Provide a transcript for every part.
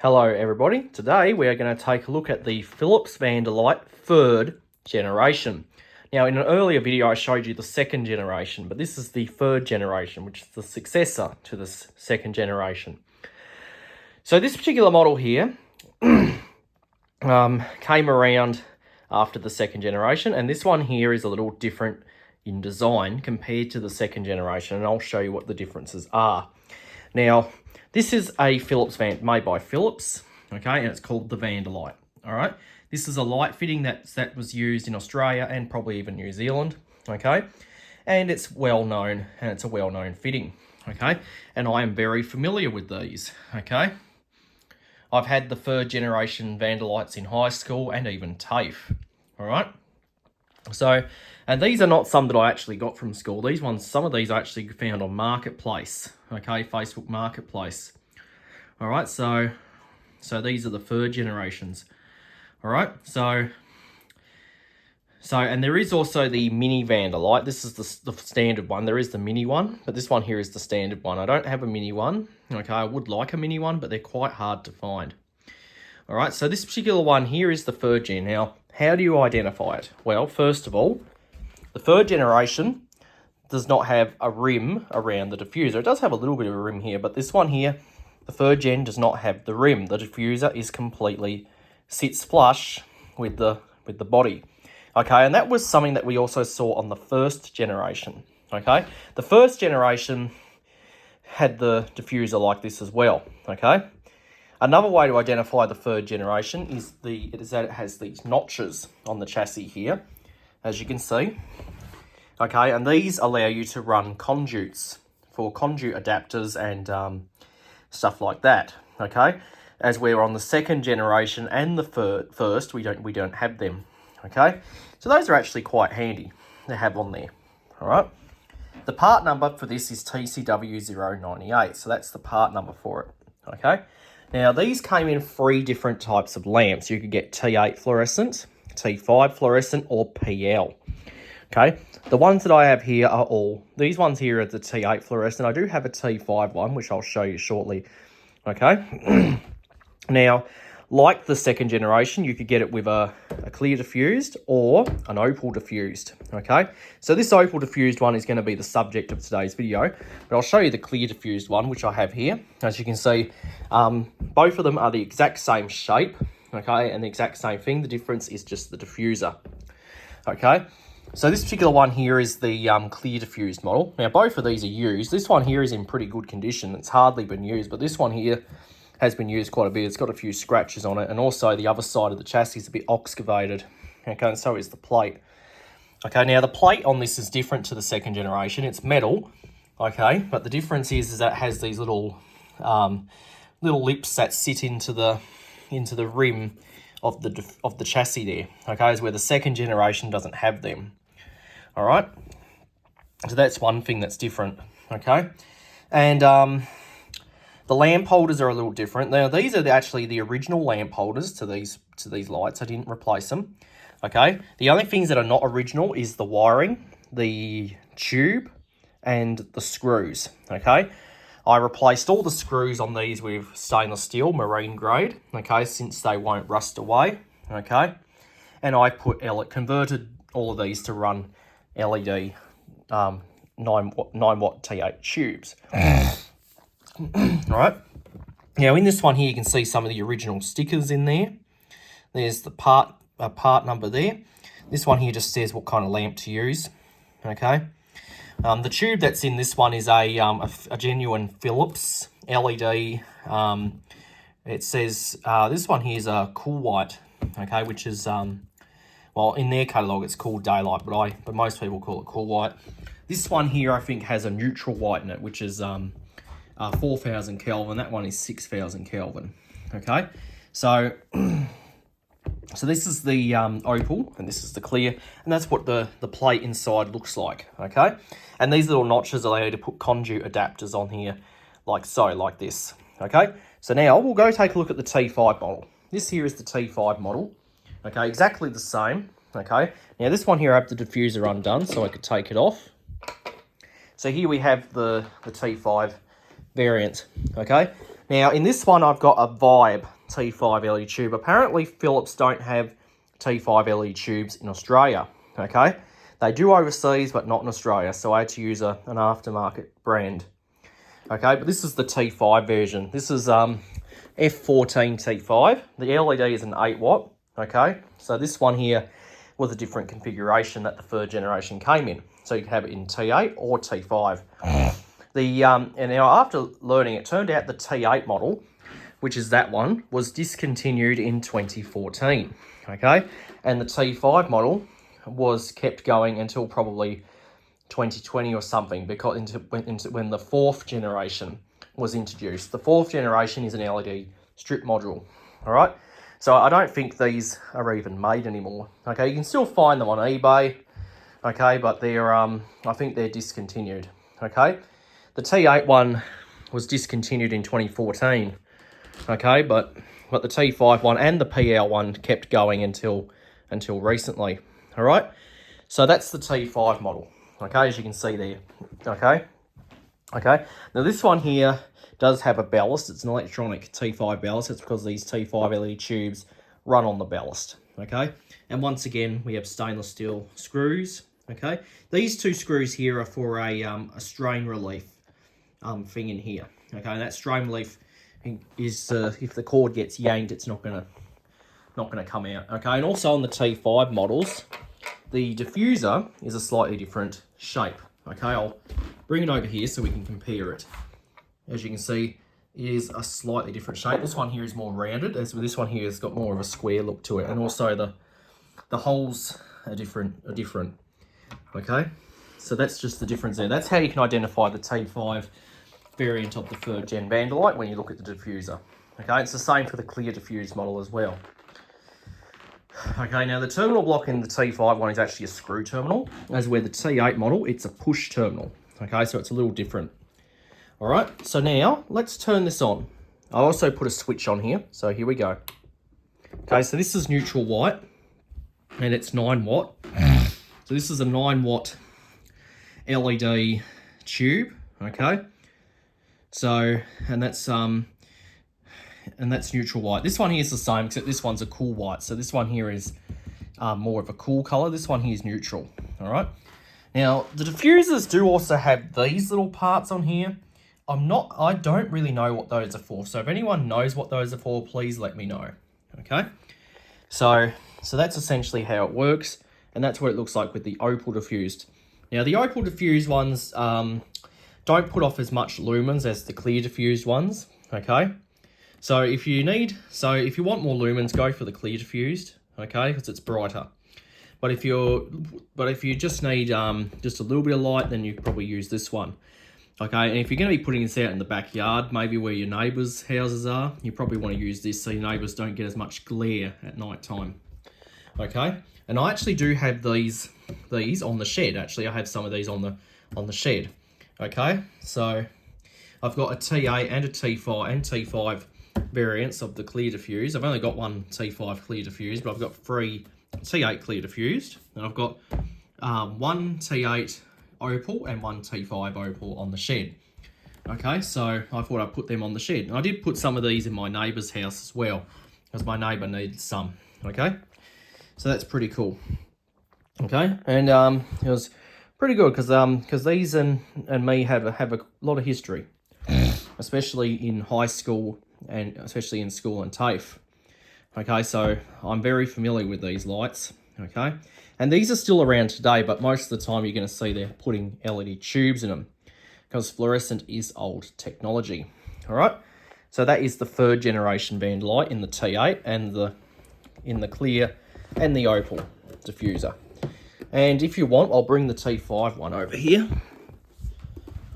Hello everybody, today we are going to take a look at the Philips Vandalite 3rd generation. Now in an earlier video I showed you the 2nd generation, but this is the 3rd generation, which is the successor to this 2nd generation. So this particular model here came around after the 2nd generation, and this one here is a little different in design compared to the 2nd generation, and I'll show you what the differences are. Now, this is a Philips made by Philips, okay, and it's called the Vandalite, all right? This is a light fitting that was used in Australia and probably even New Zealand, okay? And it's well known, and it's a well-known fitting, okay? And I am very familiar with these, okay? I've had the 3rd generation Vandalites in high school and even TAFE, all right? So, and these are not some that I actually got from school. These ones, some of these I actually found on Marketplace, okay, Facebook Marketplace. All right, so these are the 3rd generations. All right, so and there is also the mini Vandalite. This is the standard one. There is the mini one, but this one here is the standard one. I don't have a mini one, okay? I would like a mini one, but they're quite hard to find. All right, so this particular one here is the 3rd gen. Now, how do you identify it? Well, first of all, the 3rd generation does not have a rim around the diffuser. It does have a little bit of a rim here, but this one here, the 3rd gen, does not have the rim. The diffuser is completely sits flush with the body. Okay, and that was something that we also saw on the 1st generation. Okay, the 1st generation had the diffuser like this as well. Okay, another way to identify the 3rd generation is that it has these notches on the chassis here, as you can see. Okay, and these allow you to run conduits for conduit adapters and stuff like that. Okay, as we're on the 2nd generation and the 1st, we don't have them. Okay, so those are actually quite handy to have on there. All right, the part number for this is TCW098, so that's the part number for it. Okay, now these came in 3 different types of lamps. You could get T8 fluorescent, T5 fluorescent, or PL. Okay, the ones that I have here are these ones here are the T8 fluorescent. I do have a T5 one, which I'll show you shortly. Okay, now, like the 2nd generation, you could get it with a clear diffused or an opal diffused, okay? So this opal diffused one is going to be the subject of today's video, but I'll show you the clear diffused one, which I have here. As you can see, both of them are the exact same shape, okay, and the exact same thing. The difference is just the diffuser, okay? So this particular one here is the clear diffused model. Now, both of these are used. This one here is in pretty good condition. It's hardly been used, but this one here has been used quite a bit. It's got a few scratches on it, and also the other side of the chassis is a bit excavated, okay, and so is the plate. Okay, now the plate on this is different to the 2nd generation. It's metal, okay, but the difference is that it has these little lips that sit into the rim of the chassis there, okay, is where the 2nd generation doesn't have them. All right, so that's one thing that's different, okay, and the lamp holders are a little different. Now, these are actually the original lamp holders to these lights. I didn't replace them, okay? The only things that are not original is the wiring, the tube, and the screws, okay? I replaced all the screws on these with stainless steel, marine grade, okay, since they won't rust away, okay? And I converted all of these to run LED 9 watt T8 tubes. All right, now in this one here you can see some of the original stickers in there. There's the part number there. This one here just says what kind of lamp to use, okay. The tube that's in this one is a genuine Philips LED. It says this one here is a cool white, okay, which is well, in their catalogue it's called daylight, but most people call it cool white. This one here I think has a neutral white in it, which is 4,000 Kelvin. That one is 6,000 Kelvin. Okay, so this is the opal, and this is the clear, and that's what the plate inside looks like. Okay, and these little notches allow you to put conduit adapters on here, like this. Okay, so now we'll go take a look at the T5 model. This here is the T5 model. Okay, exactly the same. Okay, now this one here I have the diffuser undone, so I could take it off. So here we have the T5 variant, okay? Now, in this one, I've got a vibe T5 LED tube. Apparently, Philips don't have T5 LED tubes in Australia, okay? They do overseas, but not in Australia, so I had to use an aftermarket brand. Okay, but this is the T5 version. This is F14 T5. The LED is an 8 watt, okay? So this one here was a different configuration that the third generation came in. So you can have it in T8 or T5. And now after learning, it turned out the T8 model, which is that one, was discontinued in 2014, okay? And the T5 model was kept going until probably 2020 or something, because when the fourth generation was introduced. The fourth generation is an LED strip module, all right? So I don't think these are even made anymore, okay? You can still find them on eBay, okay, but they're, I think they're discontinued, okay? The T8 one was discontinued in 2014, okay, but the T5 one and the PL one kept going until recently, all right? So that's the T5 model, okay, as you can see there, okay? Now this one here does have a ballast. It's an electronic T5 ballast. It's because these T5 LED tubes run on the ballast, okay? And once again, we have stainless steel screws, okay? These two screws here are for a strain relief thing in here, okay? And that strain relief is if the cord gets yanked, it's not gonna come out, okay? And also on the T5 models, the diffuser is a slightly different shape, okay? I'll bring it over here so we can compare it. As you can see, it is a slightly different shape. This one here is more rounded, as this one here has got more of a square look to it, and also the holes are different, okay? So that's just the difference there. That's how you can identify the T5 variant of the third gen vandalite when you look at the diffuser, okay? It's the same for the clear diffuse model as well. Okay, now the terminal block in the T5 one is actually a screw terminal, as where the T8 model, it's a push terminal, okay? So it's a little different. All right, so now let's turn this on. I also put a switch on here, so here we go. Okay, so this is neutral white, and it's 9 watt. So this is a 9 watt LED tube, okay? So, and that's neutral white. This one here is the same, except this one's a cool white. So this one here is more of a cool color. This one here is neutral, all right? Now, the diffusers do also have these little parts on here. I don't really know what those are for. So if anyone knows what those are for, please let me know, okay? So that's essentially how it works, and that's what it looks like with the opal diffused. Now, the opal diffused ones don't put off as much lumens as the clear diffused ones, okay? So if you want more lumens, go for the clear diffused, okay, because it's brighter. But if you just need just a little bit of light, then you probably use this one. Okay, and if you're going to be putting this out in the backyard, maybe where your neighbours' houses are, you probably want to use this so your neighbours don't get as much glare at night time. Okay, and I actually do have these on the shed. Actually, I have some of these on the shed. Okay, so I've got a T8 and a T5 variants of the clear diffuse. I've only got one T5 clear diffuse, but I've got 3 T8 clear diffused, and I've got one T8 opal and one T5 opal on the shed. Okay, so I thought I'd put them on the shed. And I did put some of these in my neighbour's house as well, because my neighbour needed some. Okay, so that's pretty cool. Okay, and it was pretty good because these and me have a lot of history, especially in high school and especially in school and TAFE. Okay, so I'm very familiar with these lights. Okay, and these are still around today, but most of the time you're going to see they're putting LED tubes in them because fluorescent is old technology. All right, so that is the third generation vandalite in the T8 and in the clear and the opal diffuser. And if you want, I'll bring the T5 one over here.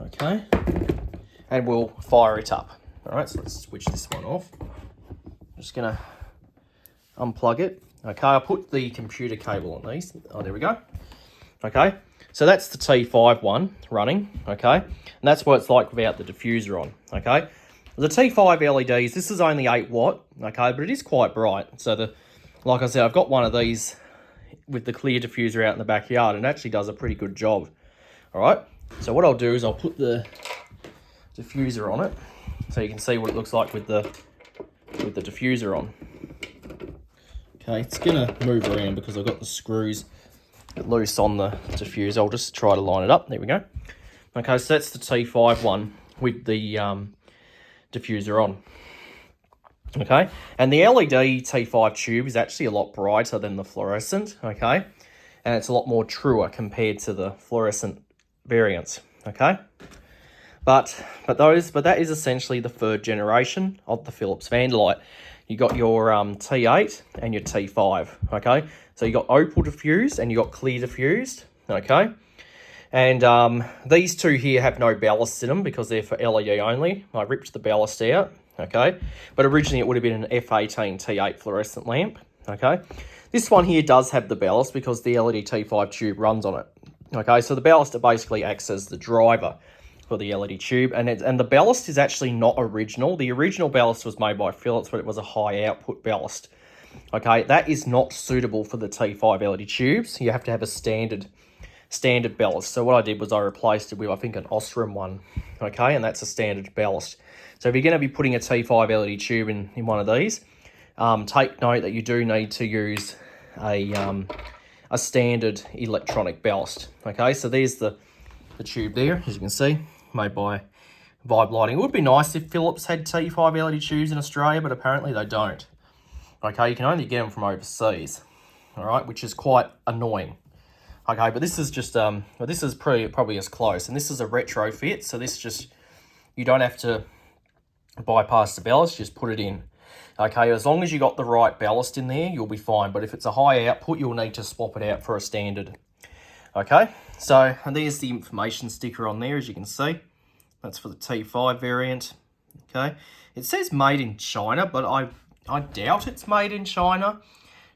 Okay, and we'll fire it up. All right, so let's switch this one off. I'm just going to unplug it. Okay, I'll put the computer cable on these. Oh, there we go. Okay, so that's the T5 one running, okay? And that's what it's like without the diffuser on, okay? The T5 LEDs, this is only 8 watt, okay, but it is quite bright. So like I said, I've got one of these with the clear diffuser out in the backyard, and it actually does a pretty good job. All right, so what I'll do is I'll put the diffuser on it so you can see what it looks like with the with the diffuser on. Okay, it's gonna move around because I've got the screws loose on the diffuser. I'll just try to line it up. There we go. Okay, so that's the T5 one with the diffuser on. Okay, and the LED T5 tube is actually a lot brighter than the fluorescent, okay? And it's a lot more truer compared to the fluorescent variants, okay? But that is essentially the third generation of the Philips vandalite. You got your T8 and your T5, okay? So you got opal diffused and you got clear diffused, okay? And these two here have no ballast in them because they're for LED only. I ripped the ballast out, okay? But originally it would have been an F18 T8 fluorescent lamp, okay? This one here does have the ballast because the LED T5 tube runs on it, okay? So the ballast basically acts as the driver for the LED tube, and the ballast is actually not original. The original ballast was made by Philips, but it was a high output ballast. Okay, that is not suitable for the T5 LED tubes. You have to have a standard ballast. So what I did was I replaced it with, I think, an Osram one. Okay, and that's a standard ballast. So if you're going to be putting a T5 LED tube in one of these, take note that you do need to use a standard electronic ballast. Okay, so there's the tube there, as you can see, made by Vibe Lighting. It would be nice if Philips had T5 LED tubes in Australia, but apparently they don't. Okay, you can only get them from overseas, all right, which is quite annoying. Okay, but this is just, well, this is probably as close, and this is a retrofit, so this just, you don't have to bypass the ballast, just put it in. Okay, as long as you got the right ballast in there, you'll be fine, but if it's a high output, you'll need to swap it out for a standard. Okay, so and there's the information sticker on there, as you can see. That's for the T5 variant. Okay, it says made in China, but I doubt it's made in China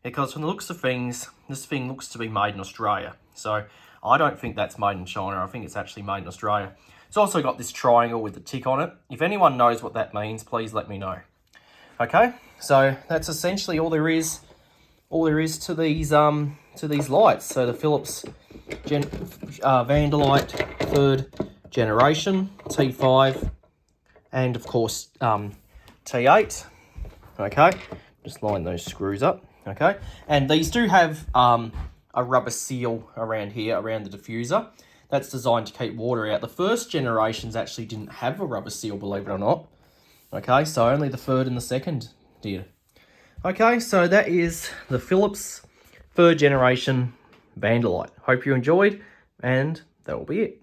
because from the looks of things, this thing looks to be made in Australia. So I don't think that's made in China. I think it's actually made in Australia. It's also got this triangle with the tick on it. If anyone knows what that means, please let me know. Okay, so that's essentially all there is to these lights. So the Philips vandalite 3rd generation, T5, and of course T8. Okay, just line those screws up. Okay, and these do have a rubber seal around here, around the diffuser. That's designed to keep water out. The first generations actually didn't have a rubber seal, believe it or not. Okay, so only the 3rd and the 2nd did. Okay, so that is the Philips 3rd generation vandalite. Hope you enjoyed, and that will be it.